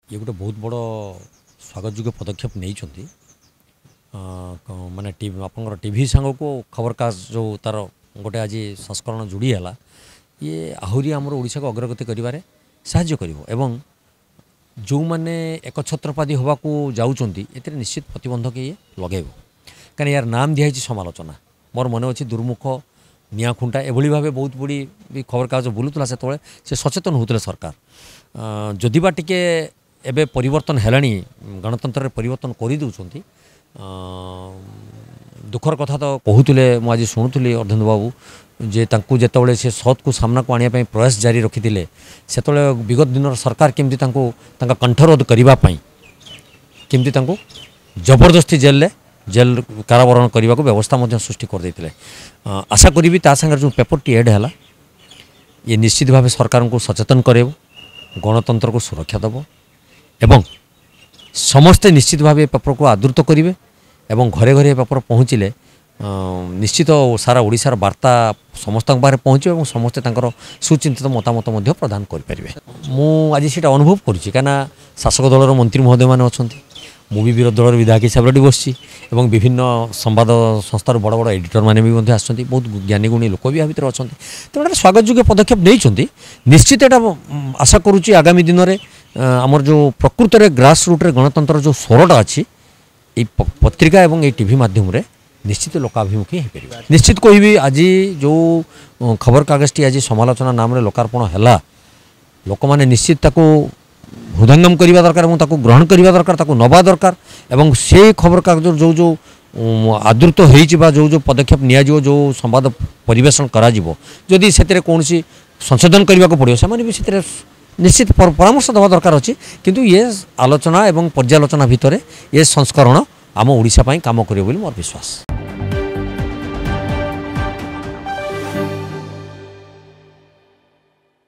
ये गोटे बहुत बड़ स्वागतयोग्य पदक्षेप नहीं माने आप टीवी सांग को खबरकास्ट जो तार गोटे आज संस्करण जोड़ी है ये आहरी आमर ओडिशा को अग्रगति करिवारे साहाय्य करिवो एवं जो मैंने एक छत्रपादी हवा को जाऊँच ए निश्चित प्रतिबंधक ये लगेब कहीं यार नाम दिखाई समालोचना मोर मन अच्छी दुर्मुख निया खुंटा एभली भाव बहुत बड़ी भी खबरकागज बुलूला से सचेतन होते सरकार जदिबा टिके एबे परिवर्तन हेलानी गणतंत्र परिवर्तन कर दौरान दुखर कथा तो कहते मुझे शुणुली अर्धेन्दु बाबू जे तांकु जेतबेले से सत को सामना को आने प्रयास जारी रखिते से विगत दिन सरकार केमती कंठरोध करने केमती जबरदस्ती जेल कारावरण करने को व्यवस्था सृष्टि कर देते आशा करी सागर जो पेपर टी एड है ये निश्चित भाव सरकार को सचेतन करेब गणतंत्र को सुरक्षा दब एवं समस्ते निश्चित भाव पेपर को आदृत करेंगे एवं घरे घरे पेपर पहुँचले निश्चित सारा ओडिशार वार्ता समस्त पाखे पहुँचे और समस्ते सुचिंतित मतामत प्रदान करें मुझे से अनुभव करें शासक दलर मंत्री महोदय मैंने अच्छा मुझे विरोध दलर विधायक हिसाब से बसी और विभिन्न संवाद संस्थार बड़ बड़ एडिटर मैंने भी आसुँच बहुत ज्ञानी गुणी लोक भी भितर अच्छा तेनाली स्वागतयोग्य पदक्षेप नहीं निश्चित यहाँ आशा करुच्ची आगामी दिन में आमर जो प्रकृत में ग्रास रूट्रे गणतंत्र जो स्वरटा अच्छी पत्रिका एवं ये टीवी माध्यम निश्चित लोकाभिमुखी हो पार निश्चित कहि आज जो खबर कागजटी आज समालोचना नाम लोकार्पण है लोक मैंने निश्चित हृदयंगम करने दरकार और ग्रहण करने दरकार नवा दरकार एवं से खबर कागज जो जो आदृत हो जो पदक्षेप नि जो संवाद परिवेशन करी से कौन संशोधन करने को पड़ो से भी निश्चित परामर्श देवा दरकार अच्छी किंतु ये आलोचना एवं पर्यालोचना भितर ये संस्करण आम ओडिशा काम करियो बोली मोर विश्वास।